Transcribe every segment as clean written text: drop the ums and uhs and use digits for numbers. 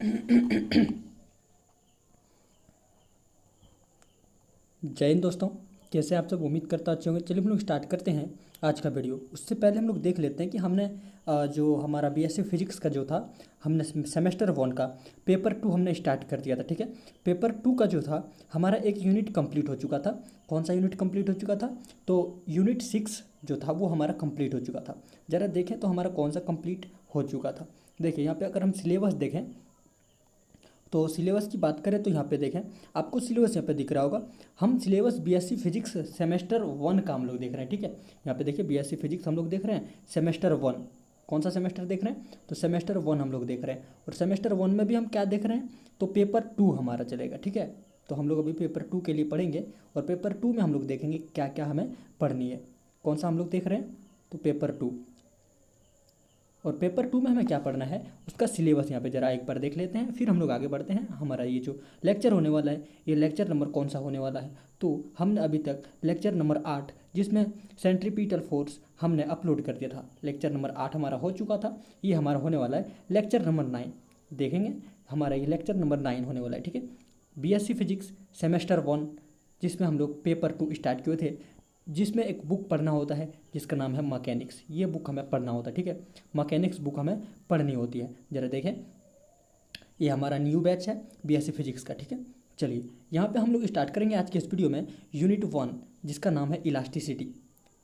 जय हिंद दोस्तों। कैसे आप सब? उम्मीद करता अच्छे होंगे। चलिए हम लोग स्टार्ट करते हैं आज का वीडियो। उससे पहले हम लोग देख लेते हैं कि हमने जो हमारा बीएससी फिजिक्स का जो था, हमने सेमेस्टर 1 का पेपर 2 हमने स्टार्ट कर दिया था। ठीक है, पेपर 2 का जो था हमारा एक यूनिट कंप्लीट हो चुका था। कौन सा यूनिट कंप्लीट हो चुका था? तो यूनिट 6 जो था वो हमारा कंप्लीट हो चुका था। ज़रा देखें तो हमारा कौन सा कंप्लीट हो चुका था। देखिए यहाँ पे अगर हम सिलेबस देखें तो सिलेबस की बात करें तो यहाँ पे देखें, आपको सिलेबस यहाँ पे दिख रहा होगा। हम सिलेबस बीएससी फिजिक्स सेमेस्टर 1 का हम लोग देख रहे हैं। ठीक है, यहाँ पे देखिए बीएससी फिजिक्स हम लोग देख रहे हैं सेमेस्टर 1। कौन सा सेमेस्टर देख रहे हैं? तो सेमेस्टर 1 हम लोग देख रहे हैं। और सेमेस्टर 1 में भी हम क्या देख रहे हैं? तो पेपर 2 हमारा चलेगा। ठीक है, तो हम लोग अभी पेपर 2 के लिए पढ़ेंगे और पेपर 2 में हम लोग देखेंगे क्या क्या हमें पढ़नी है। कौन सा हम लोग देख रहे हैं? तो पेपर 2। और पेपर 2 में हमें क्या पढ़ना है उसका सिलेबस यहाँ पे ज़रा एक बार देख लेते हैं, फिर हम लोग आगे बढ़ते हैं। हमारा ये जो लेक्चर होने वाला है, ये लेक्चर नंबर कौन सा होने वाला है? तो हमने अभी तक लेक्चर नंबर 8, जिसमें सेंट्रीपिटल फोर्स हमने अपलोड कर दिया था, लेक्चर नंबर 8 हमारा हो चुका था। ये हमारा होने वाला है लेक्चर नंबर 9। देखेंगे हमारा ये लेक्चर नंबर 9 होने वाला है। ठीक है, बीएससी फिजिक्स सेमेस्टर 1, जिसमें हम लोग पेपर 2 स्टार्ट किए थे, जिसमें एक बुक पढ़ना होता है जिसका नाम है मैकेनिक्स। ये बुक हमें पढ़ना होता है। ठीक है, मैकेनिक्स बुक हमें पढ़नी होती है। ज़रा देखें, ये हमारा न्यू बैच है बीएससी फिजिक्स का। ठीक है, चलिए यहाँ पे हम लोग स्टार्ट करेंगे आज के इस वीडियो में यूनिट 1, जिसका नाम है इलास्टिसिटी,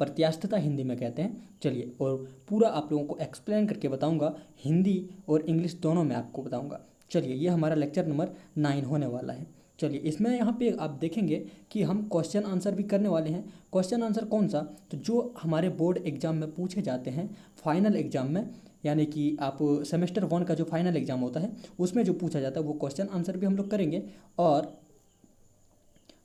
प्रत्यास्थता हिंदी में कहते हैं। चलिए, और पूरा आप लोगों को एक्सप्लेन करके बताऊंगा, हिंदी और इंग्लिश दोनों में आपको बताऊंगा। चलिए, ये हमारा लेक्चर नंबर 9 होने वाला है। चलिए, इसमें यहाँ पे आप देखेंगे कि हम क्वेश्चन आंसर भी करने वाले हैं। क्वेश्चन आंसर कौन सा? तो जो हमारे बोर्ड एग्जाम में पूछे जाते हैं, फाइनल एग्जाम में, यानी कि आप सेमेस्टर 1 का जो फाइनल एग्जाम होता है उसमें जो पूछा जाता है वो क्वेश्चन आंसर भी हम लोग करेंगे। और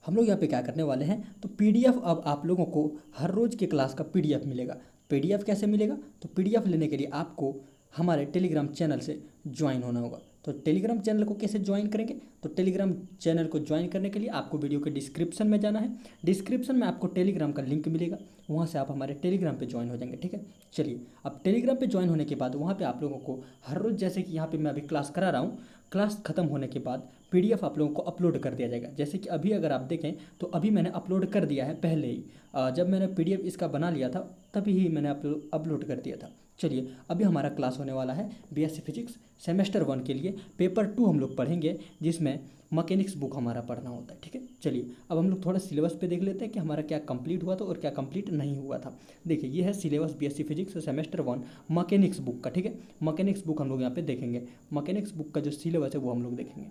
हम लोग यहाँ पे क्या करने वाले हैं, तो पीडीएफ अब आप लोगों को हर रोज़ के क्लास का पीडीएफ मिलेगा। पीडीएफ कैसे मिलेगा? तो पीडीएफ लेने के लिए आपको हमारे टेलीग्राम चैनल से ज्वाइन होना होगा। तो टेलीग्राम चैनल को कैसे ज्वाइन करेंगे? तो टेलीग्राम चैनल को ज्वाइन करने के लिए आपको वीडियो के डिस्क्रिप्शन में जाना है। डिस्क्रिप्शन में आपको टेलीग्राम का लिंक मिलेगा, वहाँ से आप हमारे टेलीग्राम पे ज्वाइन हो जाएंगे। ठीक है, चलिए, अब टेलीग्राम पे ज्वाइन होने के बाद वहाँ पे आप लोगों को हर रोज़, जैसे कि यहाँ पे मैं अभी क्लास करा रहा हूँ, क्लास खत्म होने के बाद पीडीएफ आप लोगों को अपलोड कर दिया जाएगा। जैसे कि अभी अगर आप देखें तो अभी मैंने अपलोड कर दिया है पहले ही। जब मैंने पीडीएफ इसका बना लिया था तभी ही मैंने अपलोड कर दिया था। चलिए, अभी हमारा क्लास होने वाला है बीएससी फिजिक्स सेमेस्टर 1 के लिए पेपर 2 हम लोग पढ़ेंगे, जिसमें मैकेनिक्स बुक हमारा पढ़ना होता है। ठीक है, चलिए अब हम लोग थोड़ा सिलेबस पे देख लेते हैं कि हमारा क्या कंप्लीट हुआ था और क्या कंप्लीट नहीं हुआ था। देखिए, ये है syllabus BSc physics semester 1 mechanics book का। ठीक है, मैकेनिक्स बुक हम लोग यहाँ पे देखेंगे। मैकेनिक्स बुक का जो सिलेबस है वो हम लोग देखेंगे।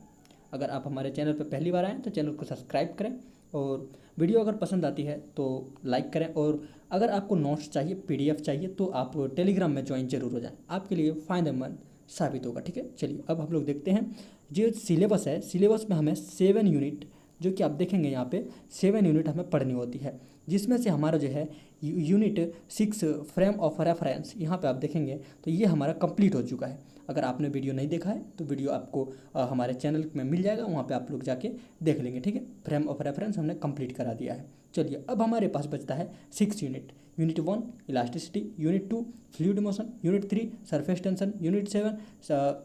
अगर आप हमारे चैनल पर पहली बार आएँ तो चैनल को सब्सक्राइब करें, और वीडियो अगर पसंद आती है तो लाइक करें। और अगर आपको नोट्स चाहिए, पीडीएफ चाहिए, तो आप टेलीग्राम में ज्वाइन जरूर हो जाएं, आपके लिए फ़ायदेमंद साबित होगा। ठीक है, चलिए अब हम लोग देखते हैं जो सिलेबस है। सिलेबस में हमें 7 यूनिट, जो कि आप देखेंगे यहाँ पे 7 यूनिट हमें पढ़नी होती है, जिसमें से हमारा जो है यूनिट 6 फ्रेम ऑफ रेफरेंस, यहाँ पे आप देखेंगे तो ये हमारा कंप्लीट हो चुका है। अगर आपने वीडियो नहीं देखा है तो वीडियो आपको हमारे चैनल में मिल जाएगा, वहाँ पे आप लोग जाके देख लेंगे। ठीक है, फ्रेम ऑफ रेफरेंस हमने कंप्लीट करा दिया है। चलिए, अब हमारे पास बचता है 6 unit. Unit 1 elasticity, unit 2 fluid motion, unit 3 surface tension, unit 7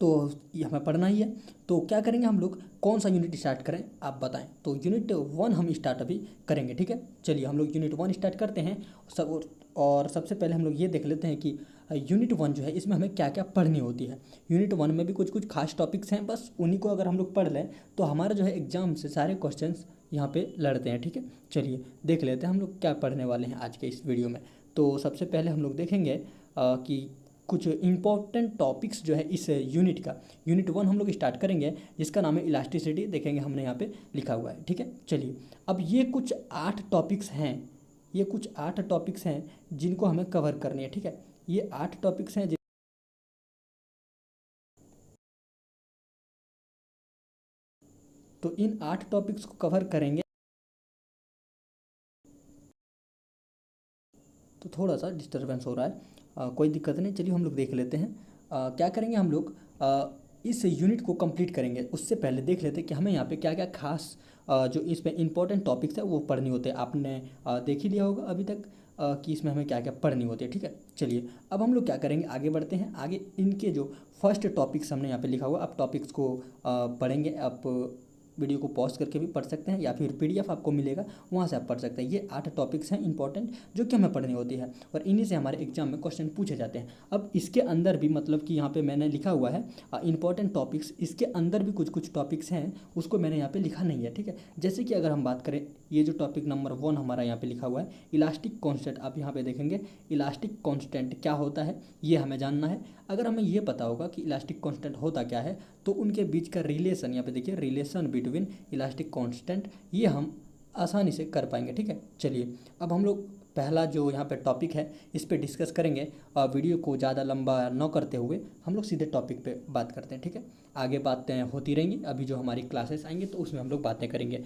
तो ये हमें पढ़ना ही है। तो क्या करेंगे हम लोग, कौन सा यूनिट स्टार्ट करें आप बताएं? तो यूनिट 1 हम स्टार्ट अभी करेंगे। ठीक है, चलिए हम लोग यूनिट 1 स्टार्ट करते हैं। सब और सबसे पहले हम लोग ये देख लेते हैं कि यूनिट 1 जो है इसमें हमें क्या क्या पढ़नी होती है। यूनिट 1 में भी कुछ कुछ खास टॉपिक्स हैं, बस उन्हीं को अगर हम लोग पढ़ लें तो हमारा जो है एग्जाम से सारे क्वेश्चन यहाँ पे लड़ते हैं। ठीक है, चलिए देख लेते हैं हम लोग क्या पढ़ने वाले हैं आज के इस वीडियो में। तो सबसे पहले हम लोग देखेंगे कि कुछ इंपॉर्टेंट टॉपिक्स जो है इस यूनिट का। यूनिट 1 हम लोग स्टार्ट करेंगे, जिसका नाम है इलास्टिसिटी। देखेंगे हमने यहाँ पे लिखा हुआ है। ठीक है, चलिए अब ये कुछ 8 टॉपिक्स हैं, ये कुछ 8 टॉपिक्स हैं जिनको हमें कवर करनी है। ठीक है, ये 8 टॉपिक्स हैं तो इन 8 टॉपिक्स को कवर करेंगे। तो थोड़ा सा डिस्टर्बेंस हो रहा है, कोई दिक्कत नहीं। चलिए हम लोग देख लेते हैं क्या करेंगे हम लोग। इस यूनिट को कंप्लीट करेंगे उससे पहले देख लेते हैं कि हमें यहाँ पे क्या क्या खास जो इसमें इंपॉर्टेंट टॉपिक्स है वो पढ़नी होते हैं। आपने देख ही लिया होगा अभी तक कि इसमें हमें क्या क्या पढ़नी होती है। ठीक है, चलिए अब हम लोग क्या करेंगे, आगे बढ़ते हैं। आगे इनके जो फर्स्ट टॉपिक्स हमने यहाँ पे लिखा हुआ, आप टॉपिक्स को पढ़ेंगे। आप वीडियो को पॉज करके भी पढ़ सकते हैं या फिर PDF आपको मिलेगा, वहाँ से आप पढ़ सकते हैं। ये 8 टॉपिक्स हैं इंपॉर्टेंट जो कि हमें पढ़नी होती है और इन्हीं से हमारे एग्जाम में क्वेश्चन पूछे जाते हैं। अब इसके अंदर भी मतलब कि यहाँ पे मैंने लिखा हुआ है इंपॉर्टेंट टॉपिक्स, इसके अंदर भी कुछ कुछ टॉपिक्स हैं उसको मैंने यहाँ पे लिखा नहीं है। ठीक है, जैसे कि अगर हम बात करें, ये जो टॉपिक नंबर 1 हमारा यहाँ पे लिखा हुआ है इलास्टिक कांस्टेंट, आप यहाँ पे देखेंगे इलास्टिक कांस्टेंट क्या होता है ये हमें जानना है। अगर हमें ये पता होगा कि इलास्टिक कांस्टेंट होता क्या है तो उनके बीच का रिलेशन, यहाँ पे देखिए रिलेशन बिटवीन इलास्टिक कांस्टेंट, ये हम आसानी से कर पाएंगे। ठीक है, चलिए अब हम लोग पहला जो यहाँ पे टॉपिक है इस पे डिस्कस करेंगे। वीडियो को ज़्यादा लंबा न करते हुए हम लोग सीधे टॉपिक पे बात करते हैं। ठीक है, आगे बातें होती रहेंगी, अभी जो हमारी क्लासेस आएंगे तो उसमें हम लोग बातें करेंगे।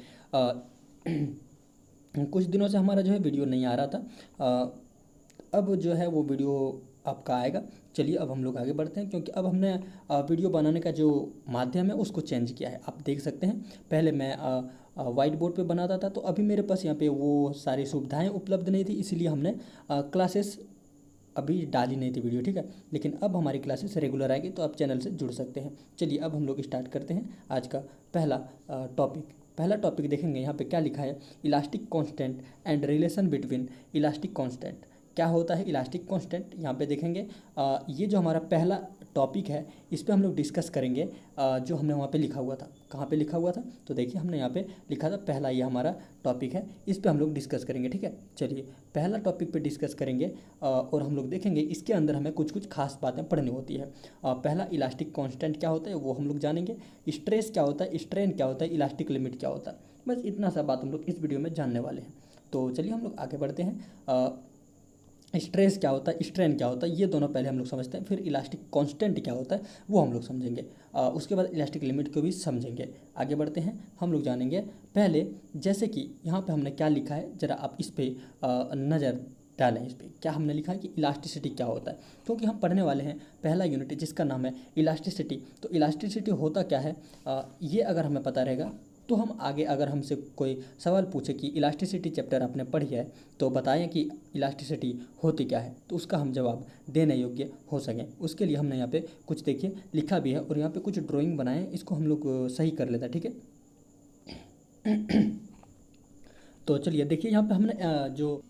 कुछ दिनों से हमारा जो है वीडियो नहीं आ रहा था, अब जो है वो वीडियो आपका आएगा। चलिए अब हम लोग आगे बढ़ते हैं क्योंकि अब हमने वीडियो बनाने का जो माध्यम है उसको चेंज किया है। आप देख सकते हैं पहले मैं वाइट बोर्ड पे बनाता था, तो अभी मेरे पास यहाँ पे वो सारी सुविधाएं उपलब्ध नहीं थी, इसीलिए हमने क्लासेस अभी डाली नहीं थी वीडियो। ठीक है, लेकिन अब हमारी क्लासेस रेगुलर आएगी तो आप चैनल से जुड़ सकते हैं। चलिए अब हम लोग स्टार्ट करते हैं आज का पहला टॉपिक। पहला टॉपिक देखेंगे यहाँ पे क्या लिखा है, elastic constant and relation between elastic constant. क्या होता है इलास्टिक कांस्टेंट, यहाँ पे देखेंगे ये जो हमारा पहला टॉपिक है इस पे हम लोग डिस्कस करेंगे जो हमने वहाँ पे लिखा हुआ था। कहाँ पे लिखा हुआ था, तो देखिए हमने यहाँ पे लिखा था पहला, ये हमारा टॉपिक है, इस पे हम लोग डिस्कस करेंगे। ठीक है, चलिए पहला टॉपिक पे डिस्कस करेंगे और हम लोग देखेंगे इसके अंदर हमें कुछ कुछ खास बातें पढ़नी होती है। पहला इलास्टिक कांस्टेंट क्या होता है वो हम लोग जानेंगे, स्ट्रेस क्या होता है, स्ट्रेन क्या होता है, इलास्टिक लिमिट क्या होता है, बस इतना सा बात हम लोग इस वीडियो में जानने वाले हैं। तो चलिए हम लोग आगे बढ़ते हैं। स्ट्रेस क्या होता है, स्ट्रेन क्या होता है, ये दोनों पहले हम लोग समझते हैं, फिर इलास्टिक कांस्टेंट क्या होता है वो हम लोग समझेंगे, उसके बाद इलास्टिक लिमिट को भी समझेंगे। आगे बढ़ते हैं, हम लोग जानेंगे पहले जैसे कि यहाँ पे हमने क्या लिखा है, ज़रा आप इस पर नज़र डालें। इस पर क्या हमने लिखा है कि इलास्टिसिटी क्या होता है, क्योंकि हम पढ़ने वाले हैं पहला यूनिट जिसका नाम है इलास्टिसिटी। तो इलास्टिसिटी होता क्या है ये अगर हमें पता रहेगा तो हम आगे अगर हमसे कोई सवाल पूछे कि इलास्टिसिटी चैप्टर आपने पढ़ी है तो बताएं कि इलास्टिसिटी होती क्या है, तो उसका हम जवाब देने योग्य हो सकें। उसके लिए हमने यहाँ पे कुछ देखिए लिखा भी है और यहाँ पे कुछ ड्राइंग बनाए हैं, इसको हम लोग सही कर लेते हैं। ठीक है तो चलिए देखिए यहाँ पे हमने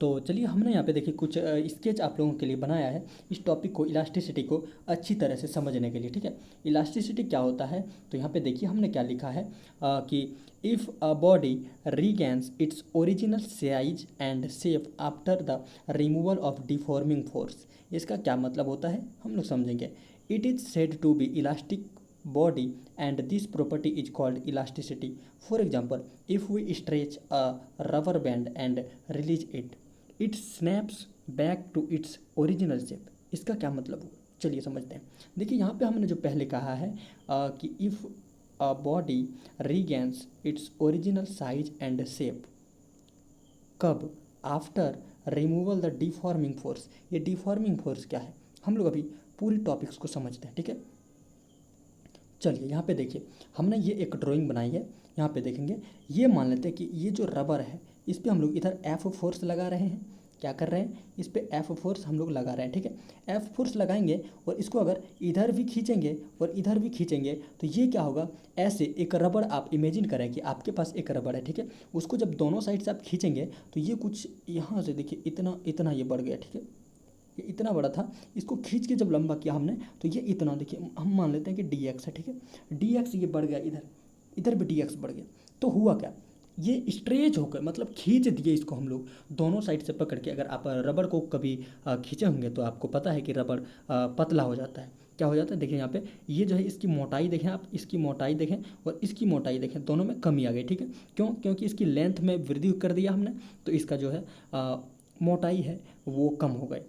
तो चलिए हमने यहाँ पे देखिए कुछ स्केच आप लोगों के लिए बनाया है इस टॉपिक को, इलास्टिसिटी को अच्छी तरह से समझने के लिए। ठीक है, इलास्टिसिटी क्या होता है, तो यहाँ पे देखिए हमने क्या लिखा है कि if a body regains its original size and shape after the removal of deforming force. इसका क्या मतलब होता है हम लोग समझेंगे। It is said to be elastic body and this property is called elasticity. For example, if we stretch a rubber band and release it, it snaps back to its original shape. इसका क्या मतलब हुआ, चलिए समझते हैं। देखिए यहाँ पे हमने जो पहले कहा है कि if a body regains its original size and shape, कब, after removal the deforming force. ये डिफॉर्मिंग फोर्स क्या है हम लोग अभी पूरी टॉपिक्स को समझते हैं। ठीक है, चलिए यहाँ पे देखिए हमने ये एक ड्राइंग बनाई है, यहाँ पे देखेंगे ये मान लेते हैं कि ये जो रबर है इस पर हम लोग इधर F फोर्स लगा रहे हैं। क्या कर रहे हैं, इस पे F फोर्स हम लोग लगा रहे हैं। ठीक है, F फोर्स लगाएंगे और इसको अगर इधर भी खींचेंगे और इधर भी खींचेंगे तो ये क्या होगा, ऐसे एक रबड़ आप इमेजिन करें कि आपके पास एक रबड़ है। ठीक है, उसको जब दोनों साइड से आप खींचेंगे तो ये कुछ यहाँ से देखिए इतना इतना ये बढ़ गया। ठीक है, ये इतना बड़ा था, इसको खींच के जब लंबा किया हमने तो ये इतना, देखिए हम मान लेते हैं कि dx है। ठीक है, dx ये बढ़ गया, इधर भी dx बढ़ गया, तो हुआ क्या, ये स्ट्रेच होकर मतलब खींच दिए इसको हम लोग दोनों साइड से पकड़ के। अगर आप रबड़ को कभी खींचे होंगे तो आपको पता है कि रबड़ पतला हो जाता है। क्या हो जाता है, देखिए यहाँ पे ये जो है इसकी मोटाई देखें, आप इसकी मोटाई देखें और इसकी मोटाई देखें, दोनों में कमी आ गई। ठीक है, क्यों, क्योंकि इसकी लेंथ में वृद्धि कर दिया हमने तो इसका जो है मोटाई है वो कम हो गई।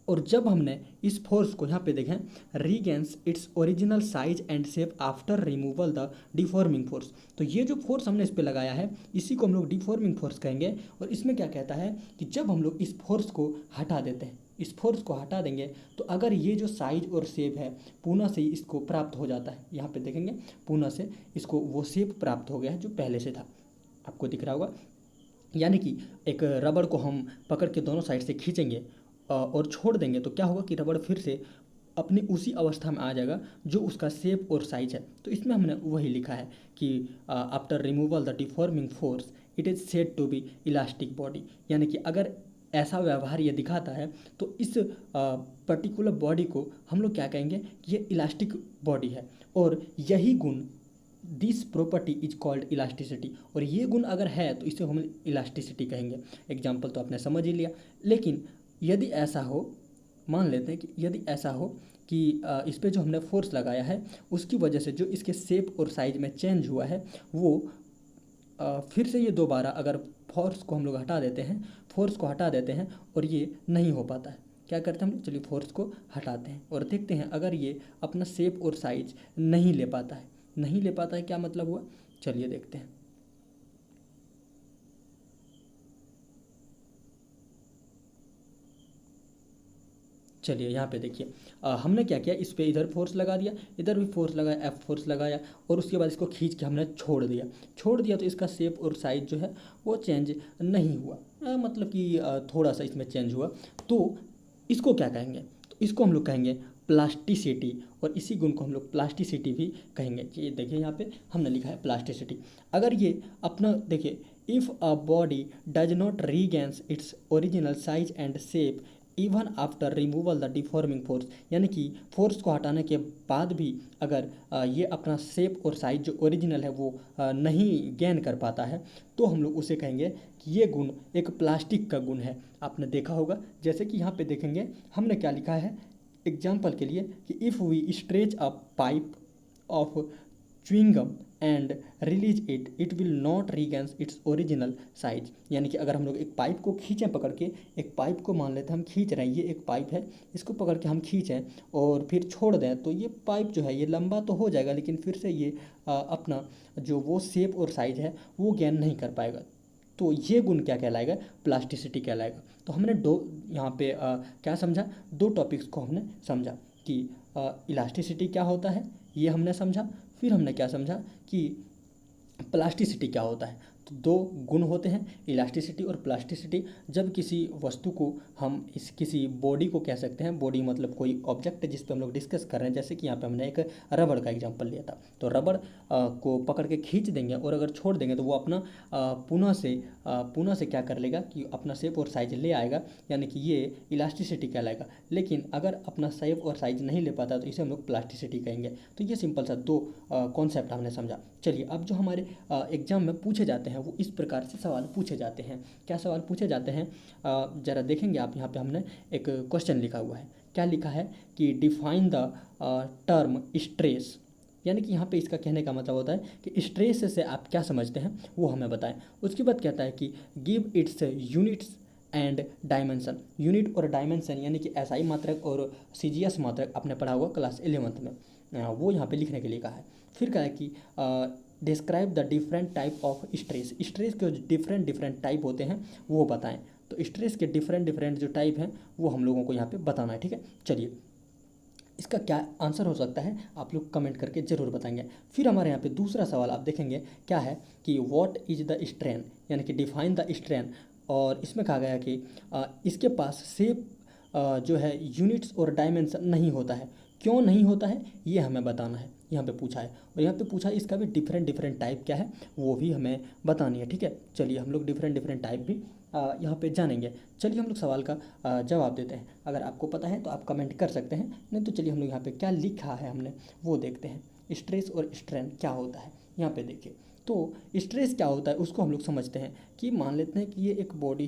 और जब हमने इस फोर्स को यहाँ पे देखें, regains its original size and shape after removal the deforming force, तो ये जो फोर्स हमने इस पे लगाया है इसी को हम लोग डिफॉर्मिंग फोर्स कहेंगे। और इसमें क्या कहता है कि जब हम लोग इस फोर्स को हटा देते हैं, इस फोर्स को हटा देंगे तो अगर ये जो साइज और शेप है पुनः से इसको प्राप्त हो जाता है। यहाँ पे देखेंगे पुनः से इसको वो शेप प्राप्त हो गया है जो पहले से था, आपको दिख रहा होगा। यानी कि एक रबड़ को हम पकड़ के दोनों साइड से खींचेंगे और छोड़ देंगे तो क्या होगा कि रबड़ फिर से अपनी उसी अवस्था में आ जाएगा जो उसका शेप और साइज है। तो इसमें हमने वही लिखा है कि after removal the deforming force it is said to be elastic body. यानी कि अगर ऐसा व्यवहार ये दिखाता है तो इस पर्टिकुलर बॉडी को हम लोग क्या कहेंगे कि ये इलास्टिक बॉडी है, और यही गुण this property is called elasticity. और ये गुण अगर है तो इसे हम इलास्टिसिटी कहेंगे। एग्जाम्पल तो आपने समझ ही लिया। लेकिन यदि ऐसा हो, मान लेते हैं कि यदि ऐसा हो कि इस पर जो हमने फोर्स लगाया है उसकी वजह से जो इसके शेप और साइज में चेंज हुआ है वो फिर से ये दोबारा अगर फोर्स को हम लोग हटा देते हैं, फोर्स को हटा देते हैं और ये नहीं हो पाता है, क्या करते हैं हम लोग, चलिए फोर्स को हटाते हैं और देखते हैं अगर ये अपना शेप और साइज नहीं ले पाता है। नहीं ले पाता है क्या मतलब हुआ, चलिए देखते हैं। चलिए यहाँ पे देखिए हमने क्या किया, इस पे इधर फोर्स लगा दिया, इधर भी फोर्स लगाया, एफ फोर्स लगाया और उसके बाद इसको खींच के हमने छोड़ दिया तो इसका शेप और साइज जो है वो चेंज नहीं हुआ, मतलब कि थोड़ा सा इसमें चेंज हुआ। तो इसको क्या कहेंगे, तो इसको हम लोग कहेंगे प्लास्टिसिटी, और इसी गुण को हम लोग प्लास्टिसिटी भी कहेंगे। ये देखिए यहाँ पे हमने लिखा है प्लास्टिसिटी। अगर ये अपना देखिए, if a body does not regains its original size and shape even after removal the deforming force, यानी कि फोर्स को हटाने के बाद भी अगर ये अपना शेप और साइज जो ओरिजिनल है वो नहीं गेन कर पाता है तो हम लोग उसे कहेंगे कि ये गुण एक प्लास्टिक का गुण है। आपने देखा होगा, जैसे कि यहाँ पे देखेंगे हमने क्या लिखा है एग्जाम्पल के लिए कि if we stretch a pipe of chewing gum and release it will not regains its original size. यानी कि अगर हम लोग एक पाइप को खींचें पकड़ के, एक पाइप को मान लेते हैं हम खींच रहे हैं, ये एक पाइप है, इसको पकड़ के हम खींचें और फिर छोड़ दें तो ये पाइप जो है ये लंबा तो हो जाएगा लेकिन फिर से ये अपना जो वो शेप और साइज है वो गेन नहीं कर पाएगा। तो ये गुण क्या कहलाएगा, प्लास्टिसिटी कहलाएगा। तो हमने यहाँ पे क्या समझा, दो टॉपिक्स को हमने समझा कि इलास्टिसिटी क्या होता है ये हमने समझा, फिर हमने क्या समझा कि प्लास्टिसिटी क्या होता है। तो दो गुण होते हैं इलास्टिसिटी और प्लास्टिसिटी। जब किसी वस्तु को हम किसी बॉडी को कह सकते हैं, बॉडी मतलब कोई ऑब्जेक्ट है जिस पे हम लोग डिस्कस कर रहे हैं, जैसे कि यहाँ पे हमने एक रबड़ का एग्जांपल लिया था। तो रबड़ को पकड़ के खींच देंगे और अगर छोड़ देंगे तो वो अपना पुनः से क्या कर लेगा कि अपना शेप और साइज ले आएगा, यानी कि ये इलास्टिसिटी कहलाएगा। लेकिन अगर अपना शेप और साइज नहीं ले पाता तो इसे हम लोग प्लास्टिसिटी कहेंगे। तो ये सिंपल सा दो कॉन्सेप्ट हमने समझा। चलिए अब जो हमारे एग्जाम में पूछे जाते हैं वो इस प्रकार से सवाल पूछे जाते हैं। क्या सवाल पूछे जाते हैं, ज़रा देखेंगे आप, यहाँ पे हमने एक क्वेश्चन लिखा हुआ है। क्या लिखा है कि डिफाइन द टर्म स्ट्रेस, यानी कि यहाँ पे इसका कहने का मतलब होता है कि स्ट्रेस से आप क्या समझते हैं वो हमें बताएं। उसके बाद कहता है कि give its units and dimension. Unit और डायमेंशन यानी कि एसआई मात्रक और सीजीएस मात्रक आपने पढ़ा हुआ क्लास 11th में, वो यहाँ पे लिखने के लिए कहा है। फिर कहा है कि describe the different type of stress. Stress के जो डिफरेंट टाइप होते हैं वो बताएं। तो स्ट्रेस के डिफरेंट जो टाइप हैं वो हम लोगों को यहाँ पे बताना है, ठीक है। चलिए इसका क्या आंसर हो सकता है आप लोग कमेंट करके ज़रूर बताएंगे। फिर हमारे यहाँ पे दूसरा सवाल आप देखेंगे क्या है कि व्हाट इज़ द स्ट्रेन, यानी कि डिफाइन द स्ट्रेन। और इसमें कहा गया कि इसके पास शेप जो है यूनिट्स और डायमेंशन नहीं होता है। क्यों नहीं होता है ये हमें बताना है, यहाँ पे पूछा है। और यहाँ पे पूछा है इसका भी डिफरेंट टाइप क्या है वो भी हमें बतानी है, ठीक है। चलिए हम लोग डिफरेंट टाइप भी यहाँ पे जानेंगे। चलिए हम लोग सवाल का जवाब देते हैं। अगर आपको पता है तो आप कमेंट कर सकते हैं, नहीं तो चलिए हम लोग यहाँ पे क्या लिखा है हमने वो देखते हैं। स्ट्रेस और स्ट्रेन क्या होता है यहाँ पे देखिए। तो स्ट्रेस क्या होता है उसको हम लोग समझते हैं कि मान लेते हैं कि ये एक बॉडी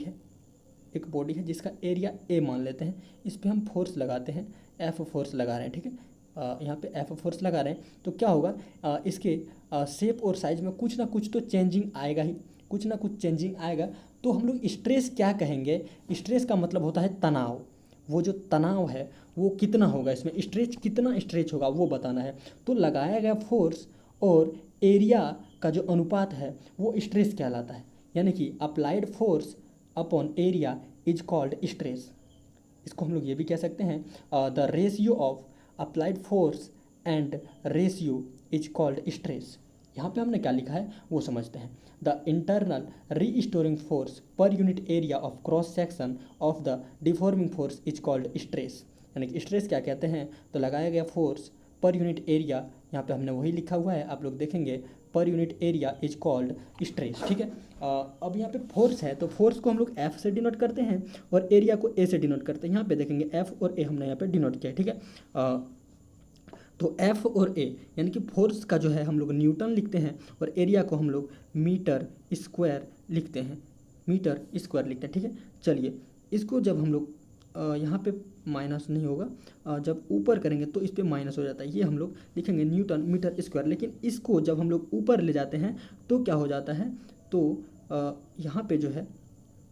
है जिसका एरिया ए मान लेते हैं। इस पर हम फोर्स लगाते हैं, एफ फोर्स लगा रहे हैं, ठीक है। यहाँ पे एफ फोर्स लगा रहे हैं तो क्या होगा, इसके शेप और साइज में कुछ ना कुछ तो चेंजिंग आएगा ही, कुछ ना कुछ चेंजिंग आएगा। तो हम लोग स्ट्रेस क्या कहेंगे, स्ट्रेस का मतलब होता है तनाव। वो जो तनाव है वो कितना होगा, इसमें कितना स्ट्रेच होगा वो बताना है। तो लगाया गया फोर्स और एरिया का जो अनुपात है वो स्ट्रेस कहलाता है। यानी कि applied force upon area is called stress. इसको हम लोग ये भी कह सकते हैं the ratio of applied force and ratio is called stress. यहाँ पे हमने क्या लिखा है वो समझते हैं। The internal restoring force per unit area of cross section of the deforming force is called stress. यानी कि स्ट्रेस क्या कहते हैं, तो लगाया गया फोर्स पर यूनिट एरिया, यहाँ पे हमने वही लिखा हुआ है, आप लोग देखेंगे per unit area is called stress. ठीक है, अब यहाँ पे फोर्स है तो फोर्स को हम लोग एफ से डिनोट करते हैं और एरिया को ए से डिनोट करते हैं। यहाँ पे देखेंगे एफ और ए हमने यहाँ पे डिनोट किया है। ठीक है, तो एफ और ए यानी कि फोर्स का जो है हम लोग न्यूटन लिखते हैं और एरिया को हम लोग मीटर स्क्वायर लिखते हैं, मीटर स्क्वायर लिखते हैं। ठीक है, चलिए इसको जब हम लोग यहाँ पे माइनस नहीं होगा, जब ऊपर करेंगे तो इस पर माइनस हो जाता है, ये हम लोग लिखेंगे न्यूटन मीटर स्क्वायर। लेकिन इसको जब हम लोग ऊपर ले जाते हैं तो क्या हो जाता है, तो यहाँ पे जो है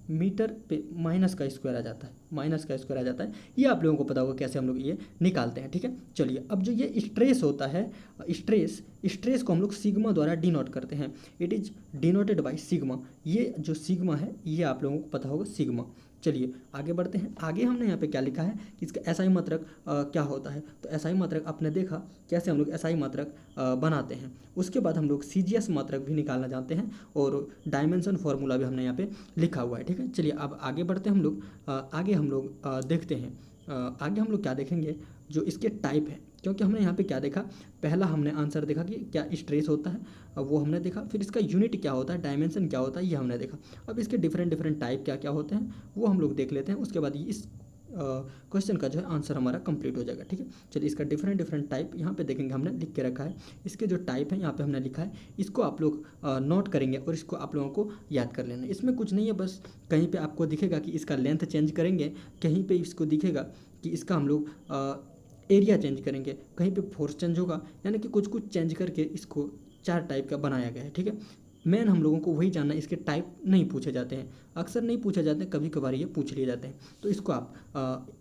मीटर पे माइनस का स्क्वायर आ जाता है, माइनस का स्क्वायर आ जाता है। ये आप लोगों को पता होगा कैसे हम लोग ये निकालते हैं। ठीक है, चलिए अब जो ये स्ट्रेस होता है, स्ट्रेस को हम लोग सिग्मा द्वारा डिनोट करते हैं। It is denoted by sigma. ये जो सिग्मा है ये आप लोगों को पता होगा सिग्मा। चलिए आगे बढ़ते हैं। आगे हमने यहाँ पे क्या लिखा है कि इसका एसआई मात्रक क्या होता है, तो एसआई मात्रक आपने देखा कैसे हम लोग एसआई मात्रक बनाते हैं। उसके बाद हम लोग सीजीएस मात्रक भी निकालना जानते हैं और डायमेंशन फार्मूला भी हमने यहाँ पे लिखा हुआ है। ठीक है, चलिए अब आगे बढ़ते हैं हम लोग। आगे हम लोग देखते हैं, आगे हम लोग क्या देखेंगे, जो इसके टाइप है। क्योंकि हमने यहाँ पे क्या देखा, पहला हमने आंसर देखा कि क्या स्ट्रेस होता है, वो हमने देखा। फिर इसका यूनिट क्या होता है, डायमेंशन क्या होता है, ये हमने देखा। अब इसके डिफरेंट डिफरेंट टाइप क्या क्या होते हैं वो हम लोग देख लेते हैं। उसके बाद इस क्वेश्चन का जो है आंसर हमारा कंप्लीट हो जाएगा। ठीक है, चलिए इसका डिफरेंट डिफरेंट टाइप यहाँ पे देखेंगे, हमने लिख के रखा है। इसके जो टाइप है यहाँ पे हमने लिखा है, इसको आप लोग नोट करेंगे और इसको आप लोगों को याद कर लेना। इसमें कुछ नहीं है, बस कहीं पे आपको दिखेगा कि इसका लेंथ चेंज करेंगे, कहीं पे इसको दिखेगा कि इसका हम लोग एरिया चेंज करेंगे, कहीं पे फोर्स चेंज होगा, यानी कि कुछ कुछ चेंज करके इसको 4 टाइप का बनाया गया है। ठीक है, मेन हम लोगों को वही जानना है, इसके टाइप नहीं पूछे जाते हैं, अक्सर नहीं पूछे जाते हैं, कभी कभार ये पूछ लिए जाते हैं। तो इसको आप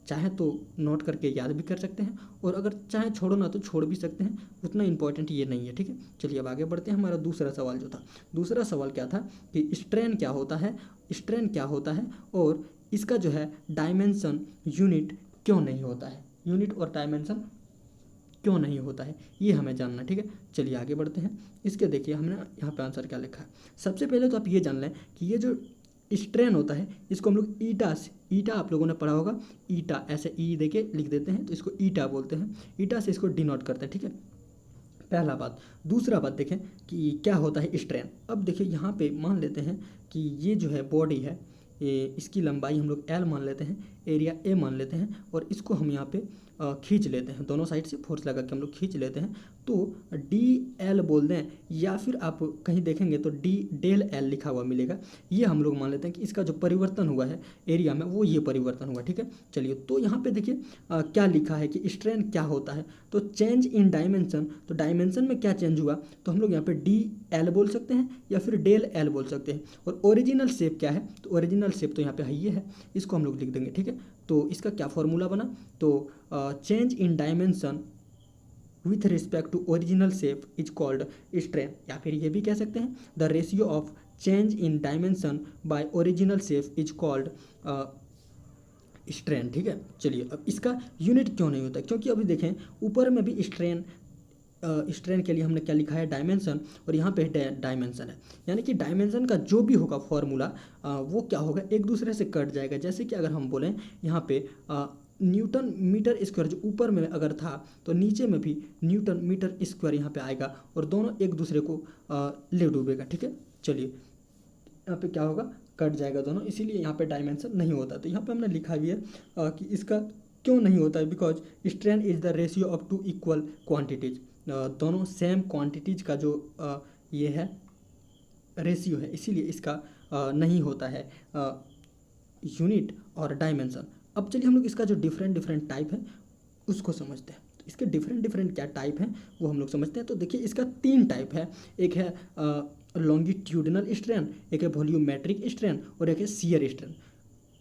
चाहे तो नोट करके याद भी कर सकते हैं और अगर चाहे छोड़ो ना तो छोड़ भी सकते हैं, उतना इंपॉर्टेंट ये नहीं है। ठीक है, चलिए अब आगे बढ़ते हैं। हमारा दूसरा सवाल जो था, दूसरा सवाल क्या था कि स्ट्रेन क्या होता है, स्ट्रेन क्या होता है और इसका जो है डायमेंशन यूनिट क्यों नहीं होता है, यूनिट और डायमेंशन क्यों नहीं होता है, ये हमें जानना। ठीक है, चलिए आगे बढ़ते हैं। इसके देखिए हमने यहाँ पे आंसर क्या लिखा है। सबसे पहले तो आप ये जान लें कि ये जो स्ट्रेन होता है इसको हम लोग ईटा से, ईटा आप लोगों ने पढ़ा होगा, ईटा ऐसे ई देके लिख देते हैं तो इसको ईटा बोलते हैं, ईटा से इसको डिनोट करते हैं। ठीक है, पहला बात। दूसरा बात देखें कि क्या होता है स्ट्रेन। अब देखिए यहाँ पे मान लेते हैं कि ये जो है बॉडी है, ये इसकी लंबाई हम लोग एल मान लेते हैं, एरिया ए मान लेते हैं और इसको हम यहाँ पे खींच लेते हैं, दोनों साइड से फोर्स लगा के हम लोग खींच लेते हैं तो डी एल बोल दें या फिर आप कहीं देखेंगे तो डी डेल एल लिखा हुआ मिलेगा। ये हम लोग मान लेते हैं कि इसका जो परिवर्तन हुआ है एरिया में वो ये परिवर्तन हुआ। ठीक है, चलिए तो यहाँ पे देखिए क्या लिखा है कि स्ट्रेन क्या होता है, तो चेंज इन डायमेंशन, तो डायमेंशन में क्या चेंज हुआ तो हम लोग यहाँ पे डी एल बोल सकते हैं या फिर डेल एल बोल सकते हैं। और ओरिजिनल शेप क्या है, तो ओरिजिनल शेप तो यहाँ पे ये है, इसको हम लोग लिख देंगे। ठीक है, तो इसका क्या फॉर्मूला बना, तो change in dimension with respect to original shape is called strain, या फिर ये भी कह सकते हैं the ratio of change in dimension by original shape is called strain. ठीक है, चलिए अब इसका यूनिट क्यों नहीं होता, क्योंकि अभी देखें ऊपर में भी स्ट्रेन, स्ट्रेन के लिए हमने क्या लिखा है डायमेंशन और यहाँ पे डायमेंशन है, यानी कि डायमेंशन का जो भी होगा फॉर्मूला वो क्या होगा एक दूसरे से कट जाएगा। जैसे कि अगर हम बोलें यहाँ पे न्यूटन मीटर स्क्वायर जो ऊपर में अगर था तो नीचे में भी न्यूटन मीटर स्क्वायर यहाँ पे आएगा और दोनों एक दूसरे को ले डूबेगा। ठीक है, चलिए यहाँ पे क्या होगा कट जाएगा दोनों, इसीलिए यहाँ पे डायमेंशन नहीं होता। तो यहाँ पे हमने लिखा भी है कि इसका क्यों नहीं होता है, because strain is the ratio of two equal quantities, दोनों सेम क्वांटिटीज का जो ये है रेशियो है, इसीलिए इसका नहीं होता है यूनिट और डायमेंशन। अब चलिए हम लोग इसका जो डिफरेंट डिफरेंट टाइप है उसको समझते हैं। तो इसके डिफरेंट डिफरेंट क्या टाइप हैं वो हम लोग समझते हैं। तो देखिए इसका 3 टाइप है, एक है लॉन्गिट्यूडिनल स्ट्रेन, एक है वॉल्यूमेट्रिक स्ट्रेन और एक है शियर स्ट्रेन।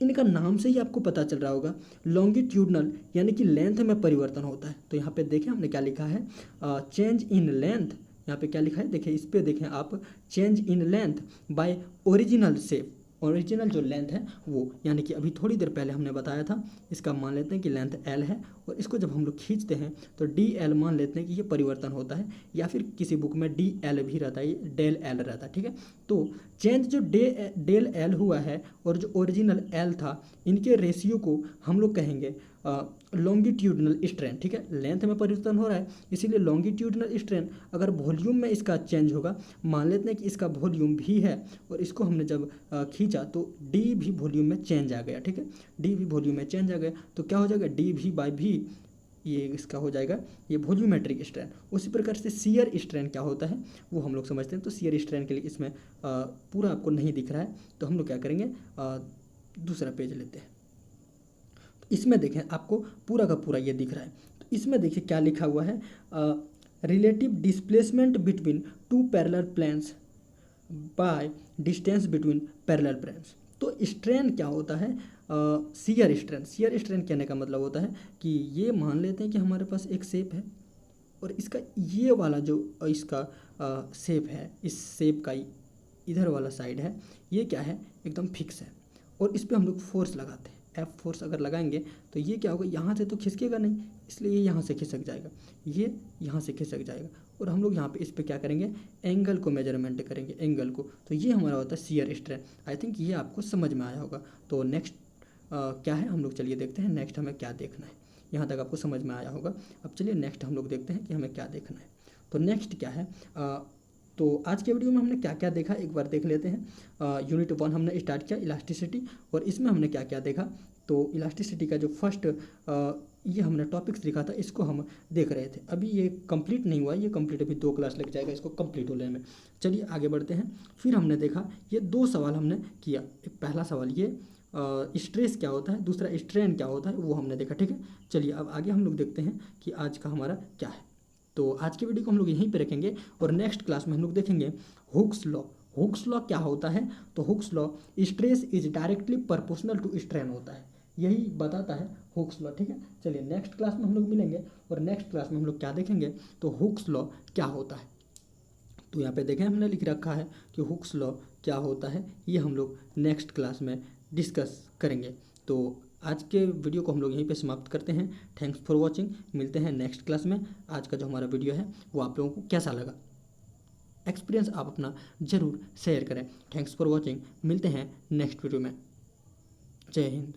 इनका नाम से ही आपको पता चल रहा होगा, लॉन्गिट्यूडनल यानी कि लेंथ में परिवर्तन होता है। तो यहाँ पे देखें हमने क्या लिखा है चेंज इन लेंथ, यहाँ पे क्या लिखा है देखिए इस पे देखें आप, change in length bye original shape, original जो लेंथ है वो, यानी कि अभी थोड़ी देर पहले हमने बताया था, इसका मान लेते हैं कि लेंथ एल है, और इसको जब हम लोग खींचते हैं तो डी एल मान लेते हैं कि ये परिवर्तन होता है, या फिर किसी बुक में डी एल भी रहता है, ये डेल एल रहता है, ठीक है। तो चेंज जो डेल एल हुआ है और जो ओरिजिनल एल था, इनके रेशियो को हम लोग कहेंगे लॉन्गिट्यूडनल स्ट्रेन, ठीक है। लेंथ में परिवर्तन हो रहा है इसीलिए लॉन्गिट्यूडनल स्ट्रेन। अगर वॉल्यूम में इसका चेंज होगा, मान लेते हैं कि इसका वॉल्यूम भी है और इसको हमने जब खींचा तो डी भी वॉल्यूम में चेंज आ गया, ठीक है। डी भी वॉल्यूम में चेंज आ गया तो क्या हो जाएगा, डी भी बाई भी, ये इसका हो जाएगा ये वॉल्यूमेट्रिक स्ट्रेन। उसी प्रकार से शियर स्ट्रेन क्या होता है वो हम लोग समझते हैं। तो शियर स्ट्रेन के लिए इसमें पूरा आपको नहीं दिख रहा है, तो हम लोग क्या करेंगे, दूसरा पेज लेते हैं। इसमें देखें आपको पूरा का पूरा ये दिख रहा है। तो इसमें देखिए क्या लिखा हुआ है, relative displacement between two parallel planes by distance between parallel planes. तो स्ट्रेन क्या होता है, शियर स्ट्रेन। शियर स्ट्रेन कहने का मतलब होता है कि ये मान लेते हैं कि हमारे पास एक शेप है और इसका ये वाला जो इसका शेप है, इस शेप का इधर वाला साइड है, ये क्या है, एकदम फिक्स है, और इस पर हम लोग फोर्स लगाते हैं। एफ फोर्स अगर लगाएंगे तो ये क्या होगा, यहाँ से तो खिसकेगा नहीं, इसलिए ये यहाँ से खिसक जाएगा, ये यहाँ से खिसक जाएगा, और हम लोग यहाँ पे इस पे क्या करेंगे, एंगल को मेजरमेंट करेंगे, एंगल को। तो ये हमारा होता है शियर स्ट्रेन। आई थिंक ये आपको समझ में आया होगा। तो नेक्स्ट क्या है, हम लोग चलिए देखते हैं नेक्स्ट हमें क्या देखना है। यहाँ तक आपको समझ में आया होगा। अब चलिए नेक्स्ट हम लोग देखते हैं कि हमें क्या देखना है। तो नेक्स्ट क्या है, तो आज के वीडियो में हमने क्या क्या देखा एक बार देख लेते हैं। यूनिट 1 हमने स्टार्ट किया इलास्टिसिटी, और इसमें हमने क्या क्या देखा। तो इलास्टिसिटी का जो फर्स्ट ये हमने टॉपिक्स लिखा था, इसको हम देख रहे थे। अभी ये कंप्लीट नहीं हुआ, ये कंप्लीट अभी 2 क्लास लग जाएगा इसको कंप्लीट होने में। चलिए आगे बढ़ते हैं। फिर हमने देखा ये 2 सवाल हमने किया। एक पहला सवाल ये स्ट्रेस क्या होता है, दूसरा स्ट्रेन क्या होता है, वो हमने देखा, ठीक है। चलिए अब आगे हम लोग देखते हैं कि आज का हमारा क्या है। तो आज की वीडियो को हम लोग यहीं पे रखेंगे और नेक्स्ट क्लास में हम लोग देखेंगे हुक्स लॉ। हुक्स लॉ क्या होता है, तो Hooke's law stress is directly proportional to strain होता है, यही बताता है हुक्स लॉ, ठीक है। चलिए नेक्स्ट क्लास में हम लोग मिलेंगे और नेक्स्ट क्लास में हम लोग क्या देखेंगे, तो हुक्स लॉ क्या होता है। तो यहाँ पे देखें हमने लिख रखा है कि हुक्स लॉ क्या होता है, ये हम लोग नेक्स्ट क्लास में डिस्कस करेंगे। तो आज के वीडियो को हम लोग यहीं पे समाप्त करते हैं। Thanks for watching. मिलते हैं नेक्स्ट क्लास में। आज का जो हमारा वीडियो है वो आप लोगों को कैसा लगा, एक्सपीरियंस आप अपना ज़रूर शेयर करें। Thanks for watching. मिलते हैं नेक्स्ट वीडियो में। जय हिंद।